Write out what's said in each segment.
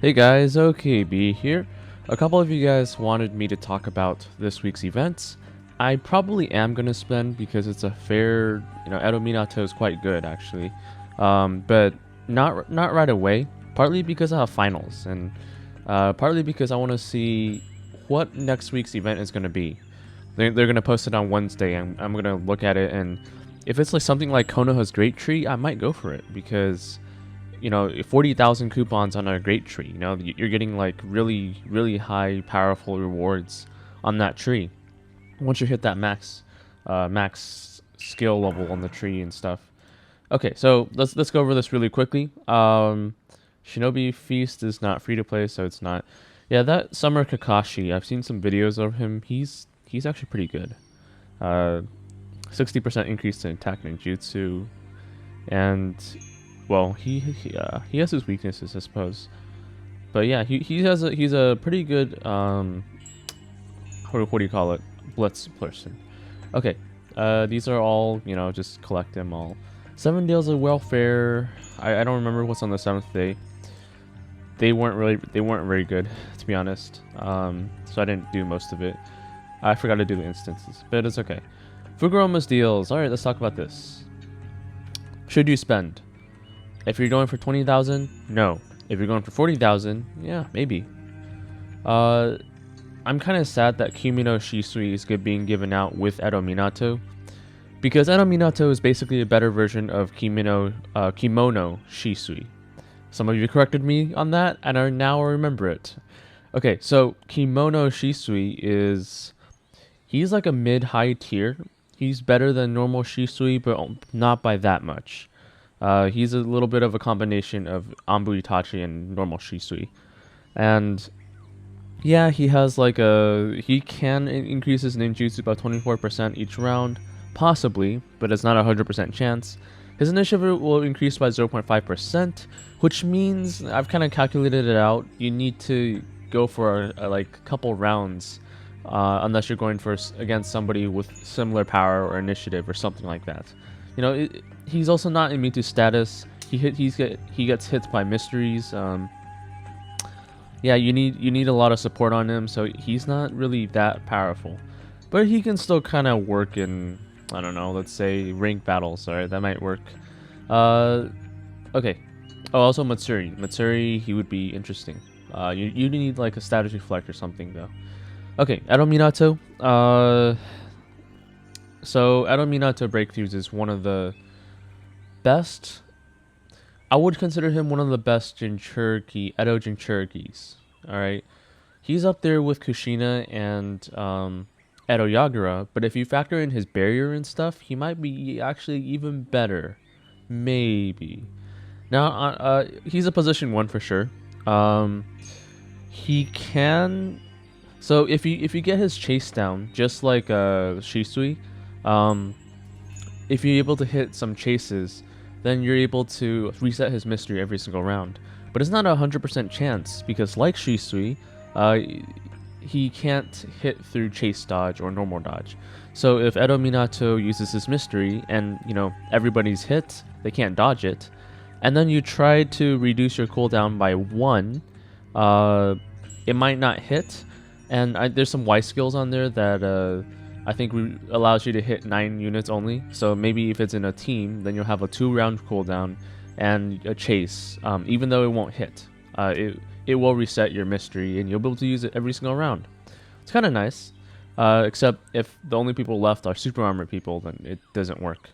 Hey guys, OKB here. A couple of you guys wanted me to talk about this week's events. I probably am going to spend because it's a fair, Edo Minato is quite good actually. But not right away, partly because I have finals and partly because I want to see what next week's event is going to be. They're going to post it on Wednesday and I'm going to look at it, and if it's like something like Konoha's Great Tree, I might go for it because 40,000 coupons on a great tree. You're getting like really high, powerful rewards on that tree once you hit that max skill level on the tree and stuff. Okay, so let's go over this really quickly. Shinobi Feast is not free to play, so it's not. Yeah, that Summer Kakashi, I've seen some videos of him. He's actually pretty good. 60% increase in attack ninjutsu, and well, he has his weaknesses, I suppose. But yeah, he's a pretty good what do you call it, blitz person. Okay, these are all, just collect them all. 7 days of welfare. I don't remember what's on the 7th day. They weren't very good, to be honest. So I didn't do most of it. I forgot to do the instances, but it's okay. Fukuroma's deals. All right, let's talk about this. Should you spend? If you're going for 20,000, no. If you're going for 40,000, yeah, maybe. I'm kind of sad that Kimono Shisui is being given out with Edo Minato, because Edo Minato is basically a better version of Kimono Shisui. Some of you corrected me on that, and I now remember it. Okay, so Kimono Shisui he's like a mid-high tier. He's better than normal Shisui, but not by that much. He's a little bit of a combination of Anbu Itachi and normal Shisui. And yeah, he has he can increase his ninjutsu by 24% each round, possibly, but it's not a 100% chance. His initiative will increase by 0.5%, which means, I've kind of calculated it out, you need to go for a couple rounds, unless you're going against somebody with similar power or initiative or something like that. He's also not immune to status. He gets hit by mysteries. Yeah, you need a lot of support on him, so he's not really that powerful. But he can still kind of work in, I don't know, let's say rank battles. Alright, that might work. Okay. Oh, also Matsuri. Matsuri, he would be interesting. You need like a status reflect or something though. Okay, Edo Minato. So Edo Minato breakthroughs is one of the best. I would consider him one of the best Edo Jinchurikis. Alright. He's up there with Kushina and Edo Yagura, but if you factor in his barrier and stuff, he might be actually even better. Maybe. Now, he's a position 1 for sure. He can. So if you get his chase down, just like Shisui, if you're able to hit some chases, then you're able to reset his mystery every single round. But it's not a 100% chance, because like Shisui, he can't hit through chase dodge or normal dodge. So if Edo Minato uses his mystery and everybody's hit, they can't dodge it, and then you try to reduce your cooldown by 1, it might not hit. And there's some Y skills on there that I think allows you to hit 9 units only. So maybe if it's in a team, then you'll have a 2-round cooldown and a chase. Even though it won't hit, it will reset your mystery, and you'll be able to use it every single round. It's kind of nice, except if the only people left are super armored people, then it doesn't work.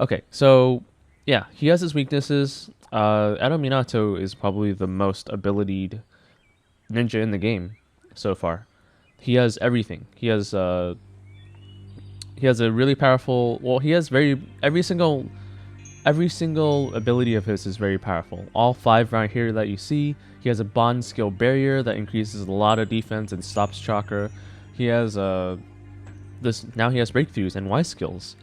Okay, so yeah, he has his weaknesses. Edo Minato is probably the most abilitied ninja in the game so far. He has everything. He has a really powerful. Well, he has every single ability of his is very powerful. All 5 right here that you see. He has a bond skill barrier that increases a lot of defense and stops chakra. He has now he has breakthroughs and Y skills,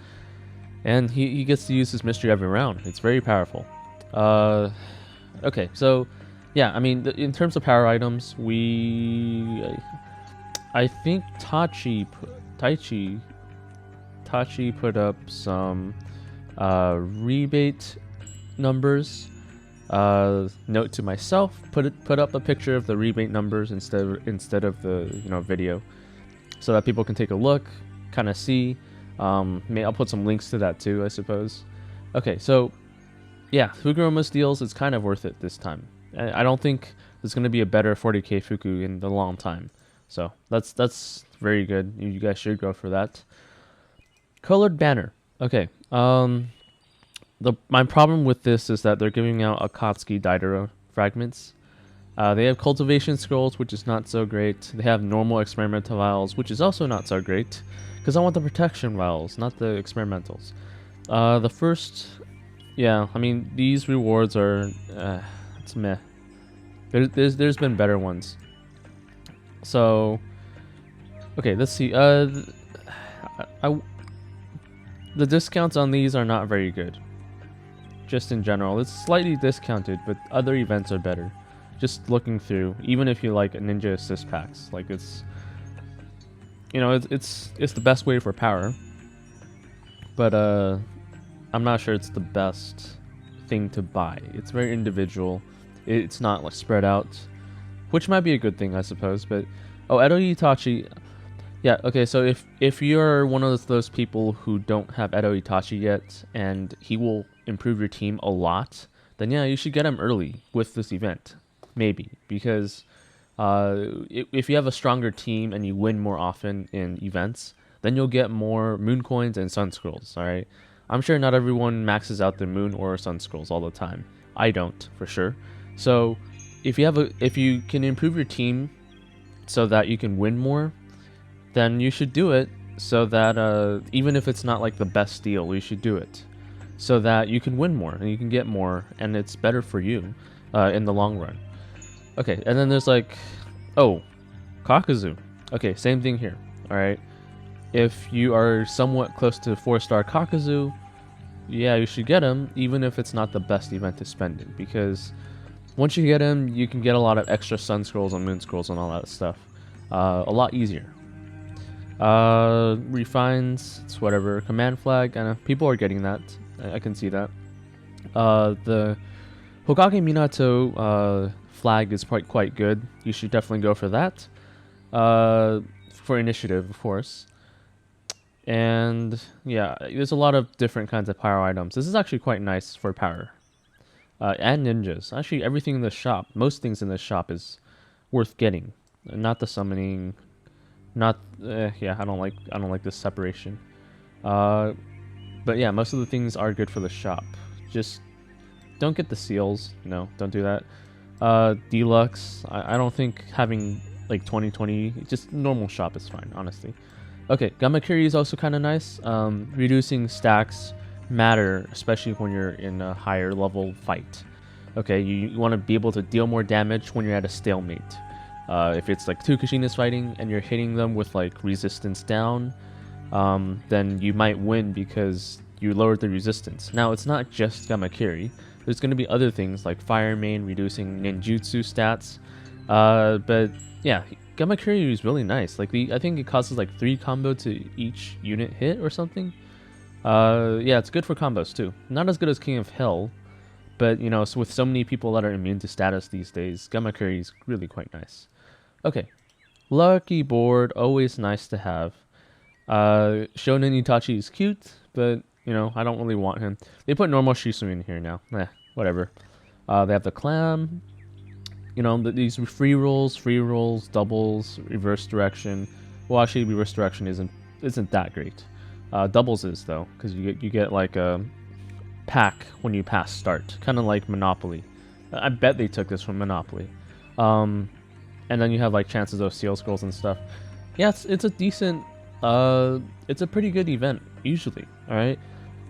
and he gets to use his mystery every round. It's very powerful. Okay, so yeah, I mean, in terms of power items, I think Tachi put up some rebate numbers. Note to myself: put up a picture of the rebate numbers instead of the video, so that people can take a look, kind of see. I'll put some links to that too, I suppose. Okay, so yeah, Fukuroma's deals is kind of worth it this time. I don't think there's gonna be a better 40k Fuku in the long time, so that's very good. You guys should go for that. Colored banner. Okay. My problem with this is that they're giving out Akatsuki Daidara fragments. They have cultivation scrolls, which is not so great. They have normal experimental vials, which is also not so great, because I want the protection vials, not the experimentals. The first, yeah, I mean, these rewards are, it's meh. There's been better ones. So, okay, let's see. The discounts on these are not very good. Just in general, it's slightly discounted, but other events are better. Just looking through, even if you like ninja assist packs, like it's the best way for power. But I'm not sure it's the best thing to buy. It's very individual. It's not like spread out, which might be a good thing, I suppose. But oh, Edo Itachi. Yeah, okay, so if you're one of those people who don't have Edo Itachi yet, and he will improve your team a lot, then yeah, you should get him early with this event. Maybe, because if you have a stronger team and you win more often in events, then you'll get more moon coins and sun scrolls, alright? I'm sure not everyone maxes out their moon or sun scrolls all the time. I don't, for sure. So, if you can improve your team so that you can win more, then you should do it, so that even if it's not like the best deal, you should do it so that you can win more and you can get more, and it's better for you in the long run. Okay, and then there's like, oh, Kakuzu. Okay, same thing here. All right, if you are somewhat close to 4-star Kakuzu, yeah, you should get him, even if it's not the best event to spend in, because once you get him, you can get a lot of extra sun scrolls and moon scrolls and all that stuff a lot easier. Refines, it's whatever. Command flag, people are getting that. I can see that. The Hokage Minato flag is quite good. You should definitely go for that. For initiative, of course. And yeah, there's a lot of different kinds of power items. This is actually quite nice for power. And ninjas. Actually, everything in the shop, most things in the shop is worth getting. Not the summoning. Yeah, I don't like this separation. But yeah, most of the things are good for the shop. Just don't get the seals. No, don't do that. Deluxe. I don't think having like 2020, just normal shop is fine, honestly. Okay, Gamakiri is also kind of nice. Reducing stacks matter, especially when you're in a higher level fight. Okay, you want to be able to deal more damage when you're at a stalemate. If it's like 2 Kushinas fighting and you're hitting them with like resistance down, then you might win because you lowered the resistance. Now, it's not just Gamakiri. There's going to be other things like Fire Main reducing ninjutsu stats. But yeah, Gamakiri is really nice. Like I think it causes like 3 combo to each unit hit or something. Yeah, it's good for combos too. Not as good as King of Hell, but you know, so with so many people that are immune to status these days, Gamakiri is really quite nice. Okay, lucky board, always nice to have. Shonen Itachi is cute, but you know, I don't really want him. They put normal Shisui in here now. Whatever. They have the clam. You know, these free rolls, doubles, reverse direction. Well, actually, reverse direction isn't that great. Doubles is though, because you get like a pack when you pass start, kind of like Monopoly. I bet they took this from Monopoly. And then you have like chances of seal scrolls and stuff. Yeah, it's a decent. It's a pretty good event usually. All right,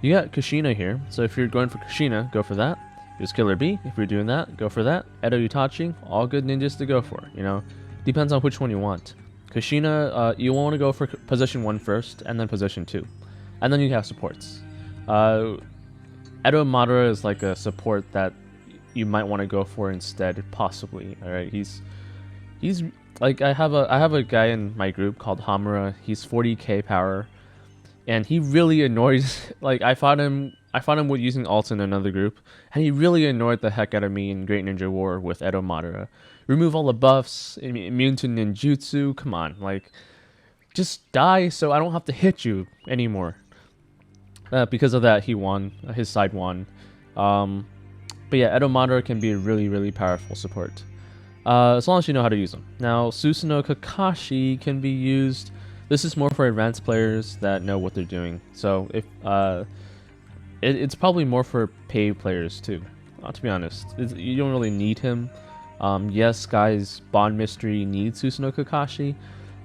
you got Kushina here, so if you're going for Kushina, go for that. There's Killer B. If you're doing that, go for that. Edo Itachi, all good ninjas to go for. You know, depends on which one you want. Kushina, you want to go for position 1 first, and then position 2, and then you have supports. Edo Madara is like a support that you might want to go for instead, possibly. All right, he's like I have a guy in my group called Hamura. He's 40k power, and he really annoys. Like I fought him I fought him with using ults in another group, and he really annoyed the heck out of me in Great Ninja War with Edo Madara. Remove all the buffs, immune to ninjutsu. Come on, like, just die so I don't have to hit you anymore. Because of that, he won. His side won. But yeah, Edo Madara can be a really, really powerful support. As long as you know how to use them. Now, Susanoo Kakashi can be used. This is more for advanced players that know what they're doing. So if it's probably more for pay players too. To be honest, you don't really need him. Yes, Guy's Bond Mystery needs Susanoo Kakashi,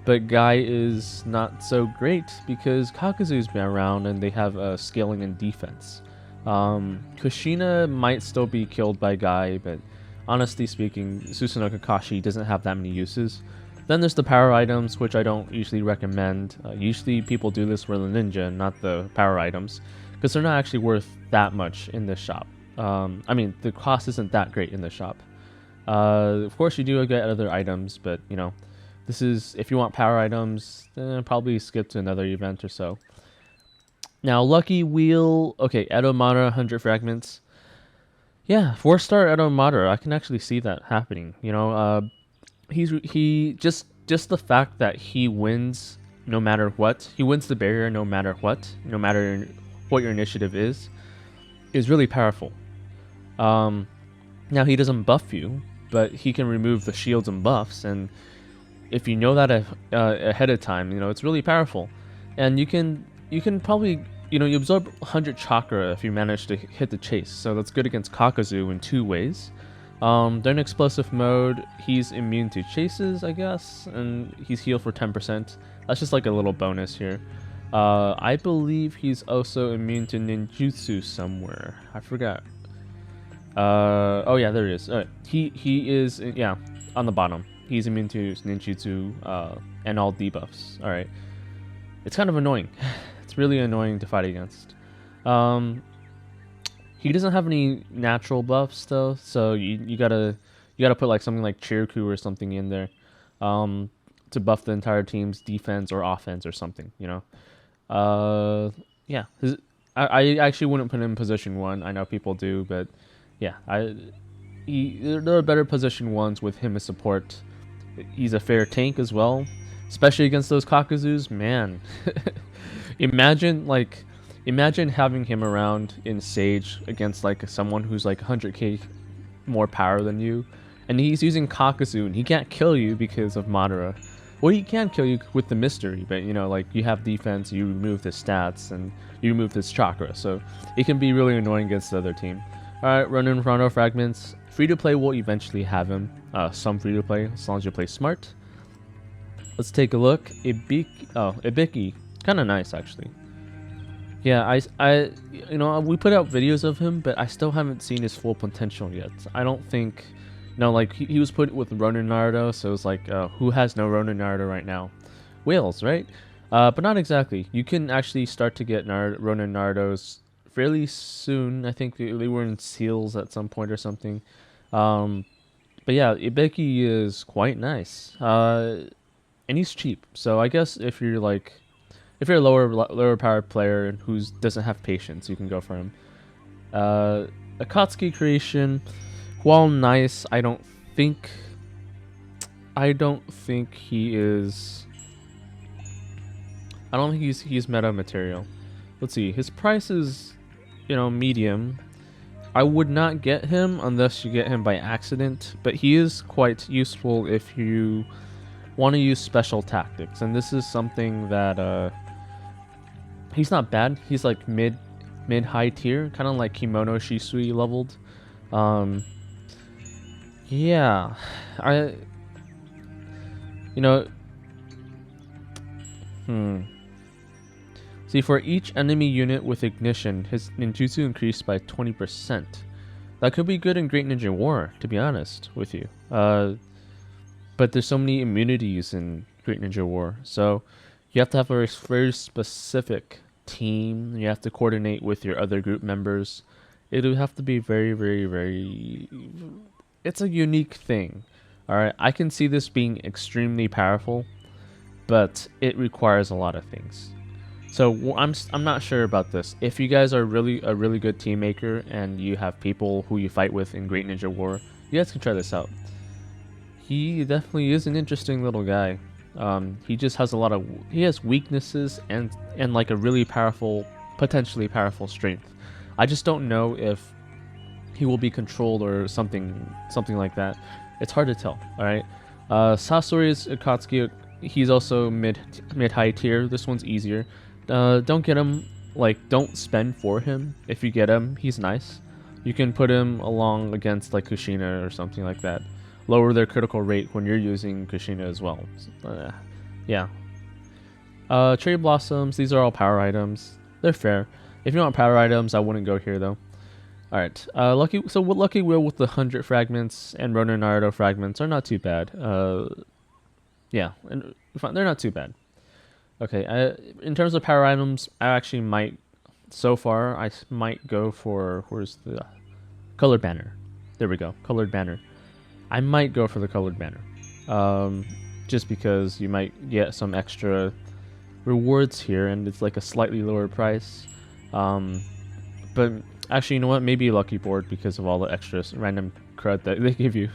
but Guy is not so great because Kakuzu's been around and they have scaling and defense. Kushina might still be killed by Guy, but honestly speaking, Susanoo Kakashi doesn't have that many uses. Then there's the power items, which I don't usually recommend. Usually people do this for the ninja, not the power items, because they're not actually worth that much in this shop. I mean, the cost isn't that great in the shop. Of course, you do get other items, but you know, this is if you want power items, then probably skip to another event or so. Now, Lucky Wheel. Okay, Edo Madara 100 fragments. Yeah, 4-star Edo Madara. I can actually see that happening. You know, he just the fact that he wins no matter what. He wins the barrier no matter what. No matter what your initiative is really powerful. Now he doesn't buff you, but he can remove the shields and buffs, and if you know that ahead of time, you know, it's really powerful. And you can probably, you know, you absorb 100 chakra if you manage to hit the chase, so that's good against Kakuzu in 2 ways. During explosive mode, he's immune to chases, I guess, and he's healed for 10%. That's just like a little bonus here. I believe he's also immune to ninjutsu somewhere. I forgot. Oh yeah, there he is. Alright. He is, yeah, on the bottom. He's immune to ninjutsu and all debuffs. Alright. It's kind of annoying. It's really annoying to fight against. He doesn't have any natural buffs though, so you gotta put like something like Chiriku or something in there to buff the entire team's defense or offense or something, you know. Yeah, I actually wouldn't put him in position 1. I know people do, but yeah, there are better position 1s with him as support. He's a fair tank as well, especially against those Kakuzus. Man, imagine having him around in Sage against like someone who's like 100k more power than you, and he's using Kakuzu and he can't kill you because of Madara. Well, he can kill you with the mystery, but you know, like, you have defense, you remove his stats, and you remove his chakra, so it can be really annoying against the other team. Alright, Ronin Fronto Fragments. Free to play will eventually have him. Some free to play, as long as you play smart. Let's take a look. Ibiki. Kind of nice, actually. Yeah, you know, we put out videos of him, but I still haven't seen his full potential yet. I don't think, you know, like, he was put with Ronin Naruto, so it's like, who has no Ronin Naruto right now? Whales, right? But not exactly. You can actually start to get Ronin Naruto's fairly soon. I think they were in seals at some point or something. But yeah, Ibeki is quite nice. And he's cheap. So I guess if you're a lower powered player who doesn't have patience, you can go for him. Akatsuki creation, while nice, I don't think he is. I don't think he's meta material. Let's see. His price is, you know, medium. I would not get him unless you get him by accident, but he is quite useful if you want to use special tactics, and this is something that he's not bad. He's like mid high tier, kind of like Kimono Shisui leveled. Yeah, you know, see, for each enemy unit with ignition, his ninjutsu increased by 20%. That could be good in Great Ninja War, to be honest with you. But there's so many immunities in Great Ninja War, so you have to have a very specific team. You have to coordinate with your other group members. It would have to be very, very, very... It's a unique thing. Alright, I can see this being extremely powerful, but it requires a lot of things. So I'm not sure about this. If you guys are really a really good team maker and you have people who you fight with in Great Ninja War, you guys can try this out. He definitely is an interesting little guy. He just has he has weaknesses and like a really powerful, potentially powerful strength. I just don't know if he will be controlled or something like that. It's hard to tell. All right. Sasori's Akatsuki. He's also mid high tier. This one's easier. Don't get him, like, don't spend for him. If you get him, he's nice. You can put him along against like Kushina or something like that. Lower their critical rate when you're using Kushina as well. Yeah. Cherry Blossoms, these are all power items. They're fair. If you want power items, I wouldn't go here though. Alright, Lucky Wheel with the 100 fragments and Ronin Naruto fragments are not too bad. Yeah, and they're not too bad. Okay, in terms of power items, I actually might, so far, I might go for, where's the Colored Banner. There we go, Colored Banner. I might go for the Colored Banner. Just because you might get some extra rewards here, and it's like a slightly lower price. But actually, you know what? Maybe Lucky Board because of all the extra random crud that they give you.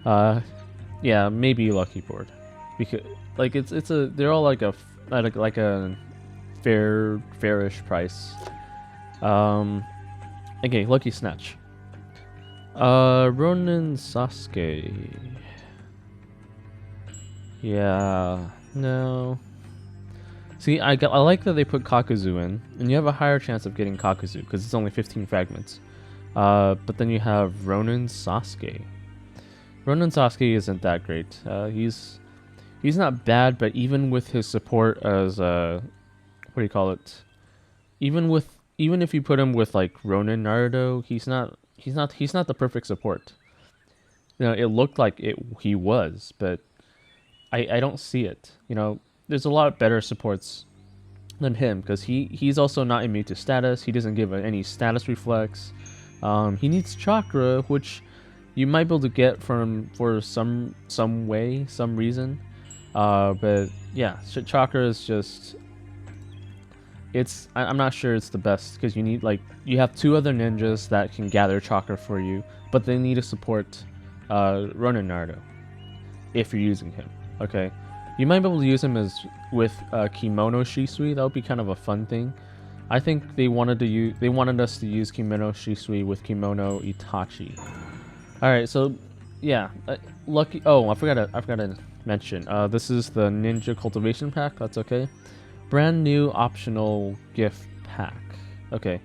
Yeah, maybe Lucky Board because like they're all like a fairish price. Okay, Lucky Snatch. Ronin Sasuke. Yeah, no. See, I like that they put Kakuzu in, and you have a higher chance of getting Kakuzu because it's only 15 fragments. But then you have Ronin Sasuke. Ronin Sasuke isn't that great. He's not bad, but even with his support as what do you call it? Even if you put him with like Ronin Naruto, he's not the perfect support. You know, it looked like he was, but I don't see it. You know, there's a lot better supports than him because he's also not immune to status. He doesn't give any status reflex. He needs chakra, which you might be able to get for some reason. But yeah, chakra is just, I'm not sure it's the best because you need, like, you have two other ninjas that can gather chakra for you, but they need to support Ronin Naruto if you're using him. Okay, you might be able to use him with Kimono Shisui. That would be kind of a fun thing. I think they wanted us to use Kimono Shisui with Kimono Itachi. All right, so yeah, Lucky. Oh, I forgot to mention. This is the Ninja Cultivation Pack. That's okay. Brand new optional gift pack. Okay,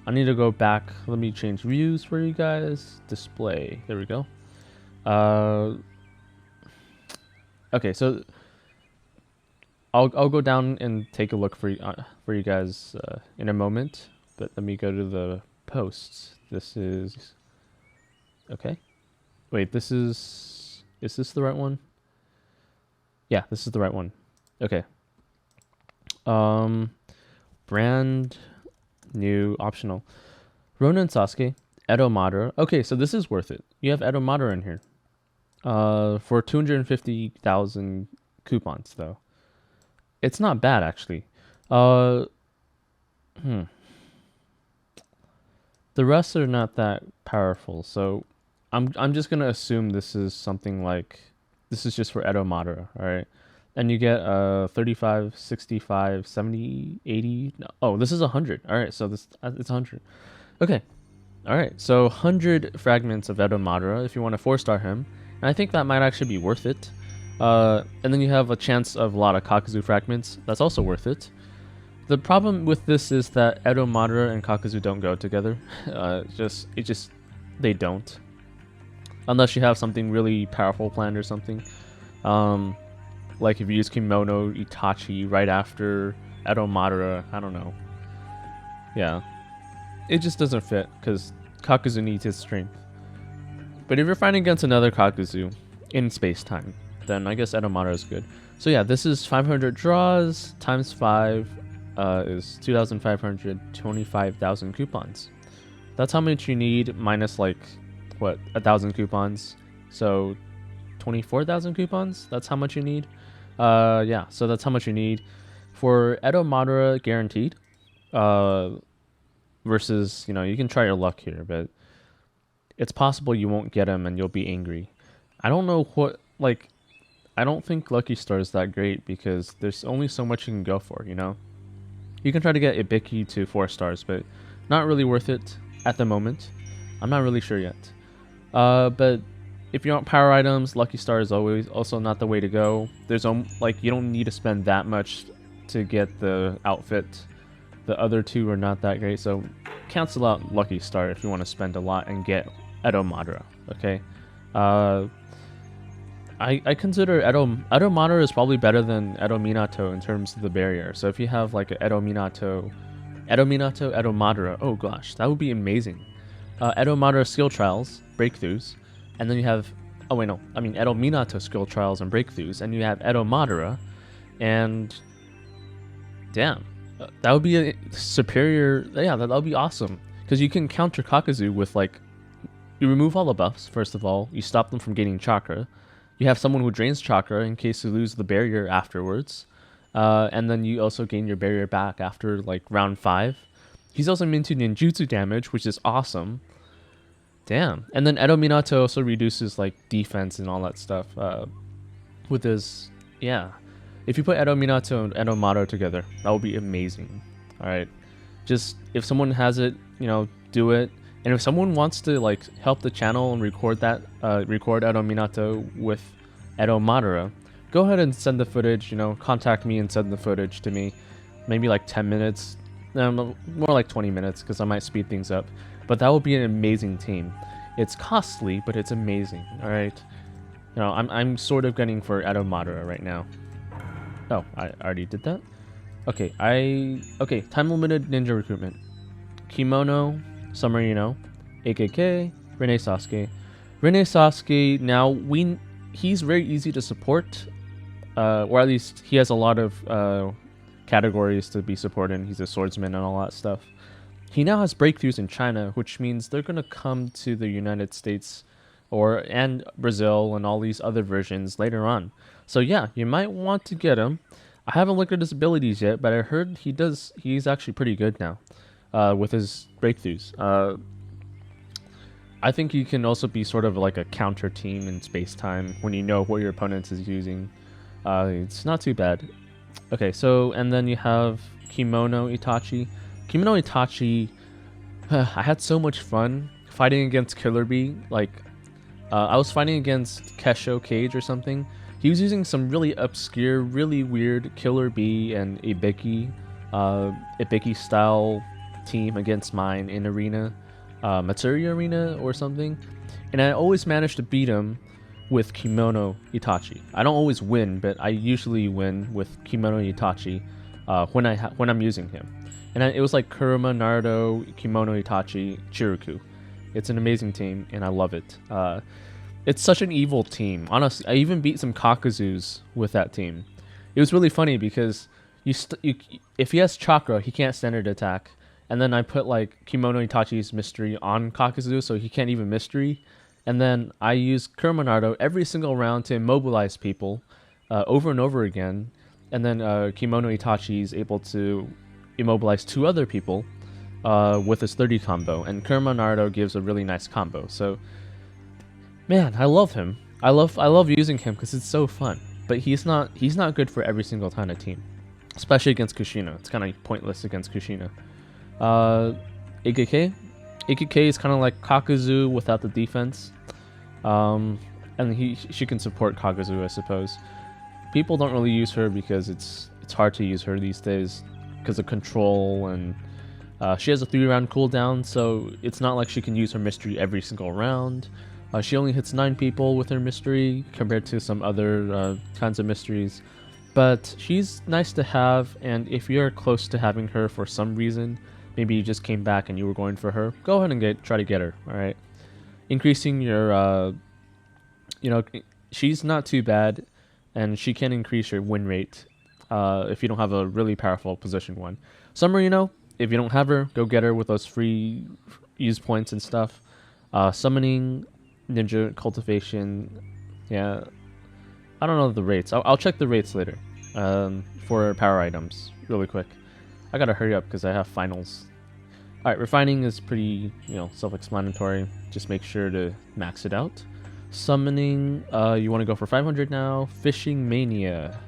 I need to go back. Let me change views for you guys. Display. There we go. Okay, so I'll go down and take a look for you guys in a moment. But let me go to the posts. This is okay. Wait, is this the right one? Yeah, this is the right one. Okay. Brand new optional. Ronin Sasuke, Edo Madara. Okay, so this is worth it. You have Edo Madara in here. For 250,000 coupons though. It's not bad actually. The rest are not that powerful, so I'm just gonna assume this is something like this is just for Edo Madara, alright? And you get 35, 65, 70, 80. No, oh, this is 100. Alright, so it's 100. Okay. Alright, so 100 fragments of Edo Madara if you want to 4-star him. And I think that might actually be worth it. And then you have a chance of a lot of Kakuzu fragments. That's also worth it. The problem with this is that Edo Madara and Kakuzu don't go together. They don't. Unless you have something really powerful planned or something. Like if you use Kimono Itachi right after Edo Madara, I don't know. Yeah. It just doesn't fit because Kakuzu needs his strength. But if you're fighting against another Kakuzu in space-time, then I guess Edo Madara is good. So yeah, this is 500 draws times 5 is 2,500, 25,000 coupons. That's how much you need minus like, what, 1,000 coupons. So 24,000 coupons, that's how much you need. Yeah, so that's how much you need. For Edo Madara guaranteed, uh, versus, you know, you can try your luck here, but it's possible you won't get him and you'll be angry. I don't know what, like, I don't think Lucky Star is that great because there's only so much you can go for, you know? You can try to get Ibiki to 4 stars, but not really worth it at the moment. I'm not really sure yet. But if you want power items, Lucky Star is always also not the way to go. There's like, you don't need to spend that much to get the outfit. The other two are not that great, so cancel out Lucky Star if you want to spend a lot and get Edo Madara. Okay. I consider Edo Madara is probably better than Edo Minato in terms of the barrier. So if you have like a Edo Minato, Edo Madara, oh gosh, that would be amazing. Edo Madara skill trials, breakthroughs, and then you have, oh wait no, I mean Edo Minato skill trials and breakthroughs, and you have Edo Madara, and damn, that would be a superior, yeah, that would be awesome. Because you can counter Kakuzu with like, you remove all the buffs, first of all, you stop them from gaining chakra, you have someone who drains chakra in case you lose the barrier afterwards, and then you also gain your barrier back after like round 5. He's also immune to ninjutsu damage, which is awesome. Damn. And then Edo Minato also reduces like defense and all that stuff with his, yeah. If you put Edo Minato and Edo Madara together, that would be amazing. Alright. Just, if someone has it, you know, do it. And if someone wants to like help the channel and record that, record Edo Minato with Edo Madara, go ahead and send the footage, you know, contact me and send the footage to me. Maybe like 10 minutes, more like 20 minutes because I might speed things up. But that would be an amazing team. It's costly, but it's amazing, alright? You know, I'm sort of gunning for Edo Madara right now. Oh, I already did that? Okay, okay, time limited ninja recruitment. Kimono, Samarino, AKK, Rene Sasuke. Rene Sasuke, now, he's very easy to support, or at least he has a lot of categories to be supported. He's a swordsman and all that stuff. He now has breakthroughs in China, which means they're going to come to the United States and Brazil and all these other versions later on. So yeah, you might want to get him. I haven't looked at his abilities yet, but I heard he's actually pretty good now with his breakthroughs. I think he can also be sort of like a counter team in space-time when you know what your opponent is using. It's not too bad. Okay, so, and then you have Kimono Itachi. Kimono Itachi, I had so much fun fighting against Killer Bee. Like, I was fighting against Kesho Cage or something. He was using some really obscure, really weird Killer Bee and Ibiki style team against mine in Arena, Matsuri Arena or something. And I always managed to beat him with Kimono Itachi. I don't always win, but I usually win with Kimono Itachi when I'm using him. And it was like Kurama, Naruto, Kimono Itachi, Chiriku. It's an amazing team, and I love it. It's such an evil team. Honestly, I even beat some Kakuzus with that team. It was really funny because if he has chakra, he can't standard attack. And then I put like Kimono Itachi's mystery on Kakuzu, so he can't even mystery. And then I use Kurama Naruto every single round to immobilize people over and over again. And then Kimono Itachi is able to immobilize 2 other people with his 30 combo, and Kurama Naruto gives a really nice combo. So, man, I love him. I love using him because it's so fun. But he's not good for every single kind of team, especially against Kushina. It's kind of pointless against Kushina. AKK is kind of like Kakuzu without the defense, and she can support Kakuzu, I suppose. People don't really use her because it's hard to use her these days because of control, and she has a 3-round cooldown, so it's not like she can use her mystery every single round. She only hits 9 people with her mystery compared to some other kinds of mysteries, but she's nice to have. And if you're close to having her for some reason, maybe you just came back and you were going for her, go ahead and try to get her. All right, increasing your she's not too bad, and she can increase your win rate if you don't have a really powerful position one. Summer, if you don't have her, go get her with those free use points and stuff. Summoning, ninja cultivation, yeah. I don't know the rates. I'll check the rates later. for power items really quick. I gotta hurry up because I have finals. Alright, refining is pretty, self-explanatory. Just make sure to max it out. Summoning, you want to go for 500 now. Fishing Mania.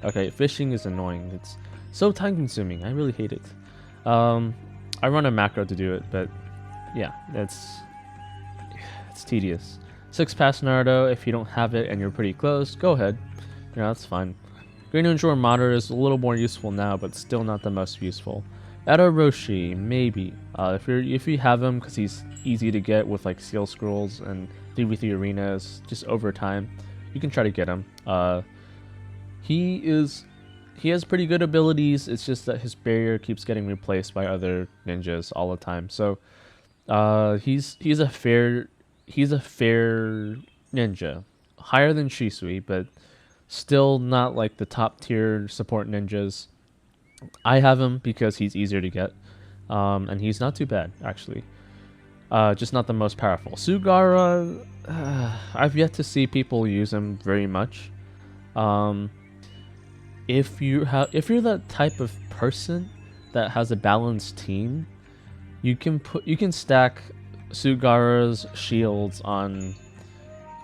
Okay, fishing is annoying. It's so time-consuming. I really hate it. I run a macro to do it, but yeah, it's tedious. 6 pass Naruto. If you don't have it and you're pretty close, go ahead. That's fine. Green Ninja Mater is a little more useful now, but still not the most useful. Edo Roshi, maybe. If you have him, because he's easy to get with like Seal Scrolls and 3v3 arenas, just over time, you can try to get him. He has pretty good abilities. It's just that his barrier keeps getting replaced by other ninjas all the time. So he's a fair ninja, higher than Shisui, but still not like the top tier support ninjas. I have him because he's easier to get, and he's not too bad actually. Just not the most powerful. Sugara, I've yet to see people use him very much. If you're that type of person that has a balanced team, you can stack Sugara's shields on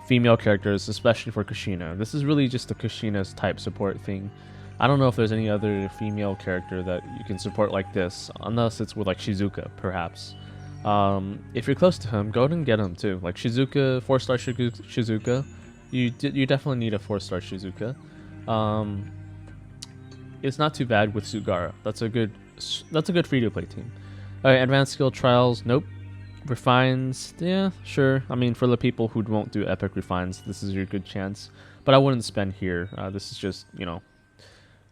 female characters, especially for Kushina. This is really just the Kushina's type support thing. I don't know if there's any other female character that you can support like this, unless it's with like Shizuka, perhaps. If you're close to him, go ahead and get him too. Like Shizuka, 4-star Shizuka, you definitely need a 4-star Shizuka. It's not too bad with Sugara. That's a good free-to-play team. Alright, advanced skill trials, nope. Refines, yeah, sure. I mean, for the people who won't do epic refines, this is your good chance. But I wouldn't spend here. This is just,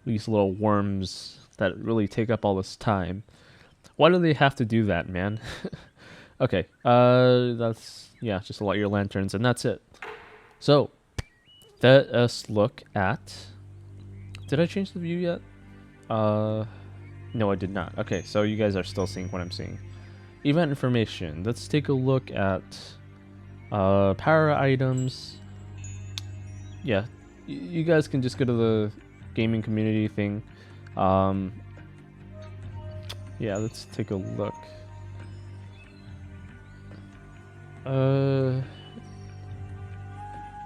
these little worms that really take up all this time. Why do they have to do that, man? Okay, that's, yeah, just light your lanterns, and that's it. So, let us look at... Did I change the view yet? No, I did not. Okay, so you guys are still seeing what I'm seeing. Event information. Let's take a look at power items. Yeah, you guys can just go to the gaming community thing. Yeah, let's take a look.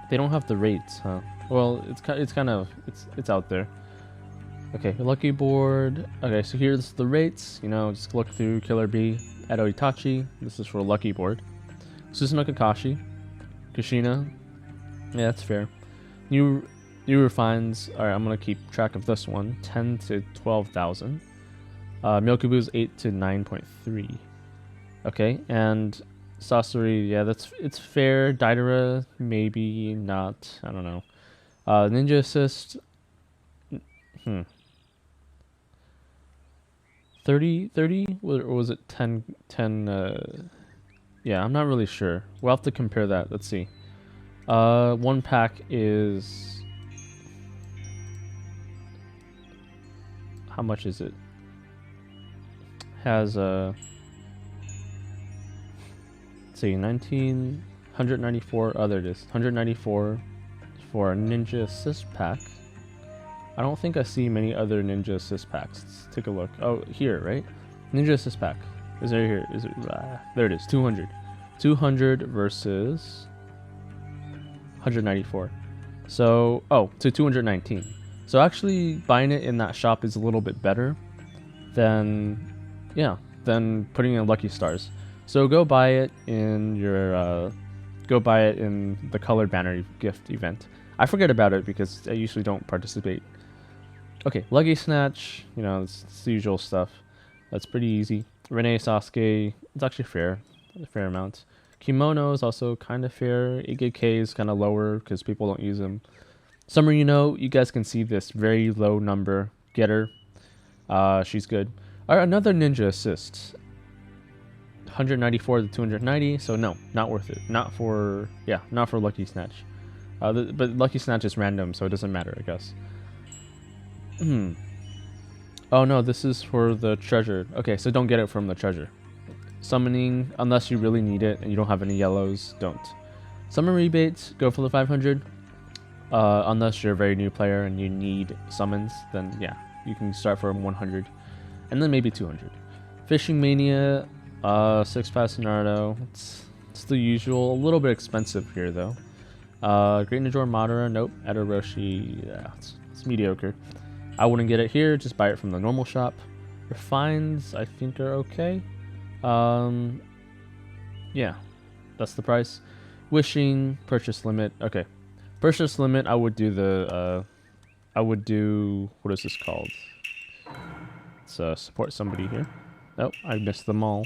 They don't have the rates, huh? Well, it's out there. Okay, lucky board. Okay, so here's the rates. Just look through Killer B, Edo Itachi. This is for lucky board. Susanoo Kakashi, Kushina. Yeah, that's fair. New refines. All right, I'm gonna keep track of this one. 10 to 12,000. Milkubu's 8 to 9.3. Okay, and Sasori. Yeah, it's fair. Daidara, maybe not. I don't know. Ninja assist. 30, or was it 10? Yeah, I'm not really sure. We'll have to compare that. Let's see. One pack is... How much is it? Has let's see, 194. Oh, there it is. 194 for a Ninja Assist pack. I don't think I see many other Ninja Assist packs. Let's take a look. Oh, here, right? Ninja Assist pack. Is there here? Is it? There it is. 200. 200 versus 194. So, to 219. So actually, buying it in that shop is a little bit better than putting in Lucky Stars. So go buy it in your the colored banner gift event. I forget about it because I usually don't participate. Okay, Lucky Snatch, it's the usual stuff. That's pretty easy. Renee Sasuke, it's actually fair, a fair amount. Kimono is also kind of fair. AKK is kind of lower because people don't use them. Summer, you guys can see this very low number. Get her. She's good. Alright, another Ninja Assist. 194 to 290, so no, not worth it. Not for Lucky Snatch. But Lucky Snatch is random, so it doesn't matter, I guess. Oh no, this is for the treasure. Okay, so don't get it from the treasure. Summoning, unless you really need it and you don't have any yellows, don't. Summer rebates, go for the 500. Unless you're a very new player and you need summons, then yeah, you can start from 100, and then maybe 200. Fishing Mania, 6-pass Naruto. It's the usual, a little bit expensive here though. Great Ninja Madara, nope. Edo Roshi, yeah, it's mediocre. I wouldn't get it here, just buy it from the normal shop. Refines, I think are okay. Yeah, that's the price. Wishing, purchase limit, okay. Purchase limit, I would do what is this called? Let's support somebody here. Oh, I missed them all.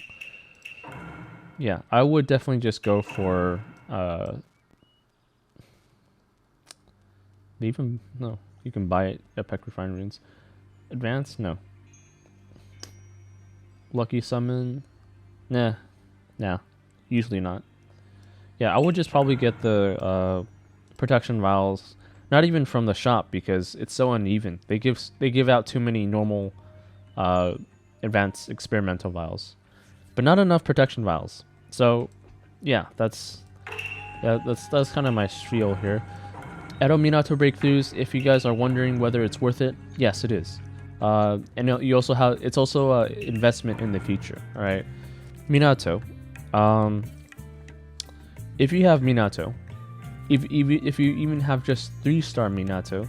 Yeah, I would definitely just go for, no, you can buy it at Peck Refined Runes. Advanced, no. Lucky Summon, nah, usually not. Yeah, I would just probably get the, protection vials, not even from the shop because it's so uneven. They give out too many normal advanced experimental vials, but not enough protection vials. So yeah, that's kind of my spiel here. Edo Minato breakthroughs, if you guys are wondering whether it's worth it, yes it is. And you also have, it's also an investment in the future. All right, Minato, if you have Minato, if you even have just 3-star Minato,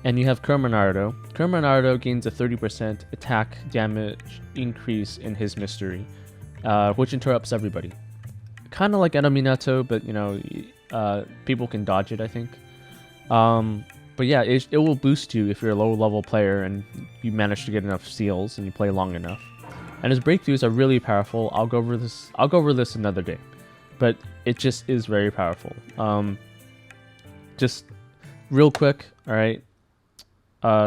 and you have Kurama Naruto gains a 30% attack damage increase in his mystery, which interrupts everybody. Kind of like Edo Minato, but you know, people can dodge it, I think. But yeah, it will boost you if you're a low level player and you manage to get enough seals and you play long enough. And his breakthroughs are really powerful. I'll go over this another day. But it just is very powerful. Just real quick, all right.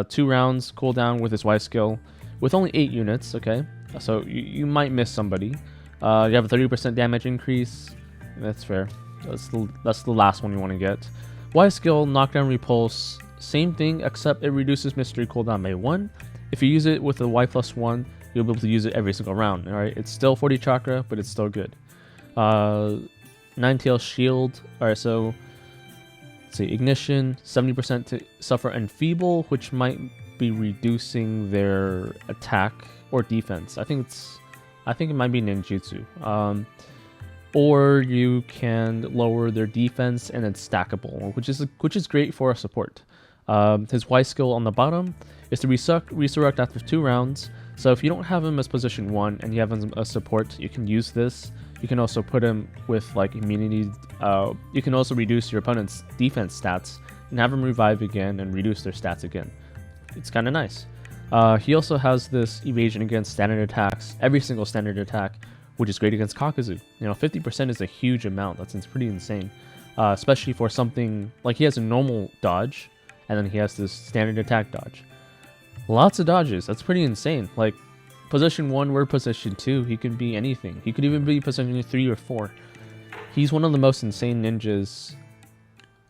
2 rounds cooldown with his Y skill, with only 8 units. Okay, so you might miss somebody. You have a 30% damage increase. That's fair. That's the last one you want to get. Y skill, knockdown repulse, same thing except it reduces mystery cooldown by 1. If you use it with the Y+1, you'll be able to use it every single round. All right, it's still 40 chakra, but it's still good. 9-tail shield. All right, so let's see, ignition, 70% to suffer enfeeble, which might be reducing their attack or defense. I think it might be ninjutsu. Or you can lower their defense and it's stackable, which is great for a support. His Y skill on the bottom is to resurrect after 2 rounds. So if you don't have him as position 1 and you have him as support, you can use this. You can also put him with like immunity. You can also reduce your opponent's defense stats and have him revive again and reduce their stats again. It's kind of nice. He also has this evasion against standard attacks, every single standard attack, which is great against Kakuzu. You know, 50% is a huge amount. That's pretty insane. Especially for something like he has a normal dodge, and then he has this standard attack dodge. Lots of dodges. That's pretty insane. Like, position 1, we're position 2. He could be anything. He could even be position 3 or 4. He's one of the most insane ninjas.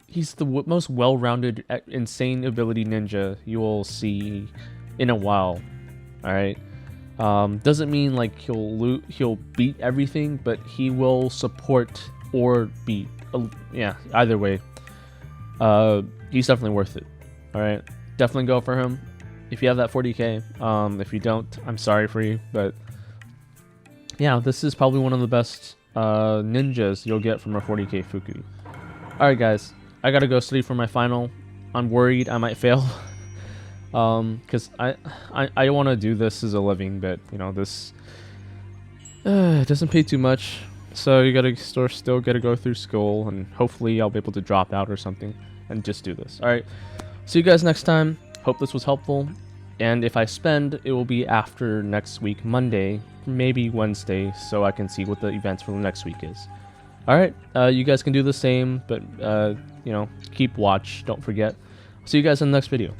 He's the most well-rounded, insane ability ninja you will see in a while. All right. Doesn't mean like he'll beat everything, but he will support or beat. Yeah, either way. He's definitely worth it. All right, definitely go for him. If you have that 40k, if you don't, I'm sorry for you, but yeah, this is probably one of the best ninjas you'll get from a 40k Fuku. Alright guys, I gotta go study for my final. I'm worried I might fail. Because I want to do this as a living, but you know, this doesn't pay too much, so you gotta still gotta go through school, and hopefully I'll be able to drop out or something and just do this. Alright, see you guys next time. Hope this was helpful, and if I spend, it will be after next week, Monday, maybe Wednesday, so I can see what the events for the next week is. Alright, you guys can do the same, but you know, keep watch, don't forget. See you guys in the next video.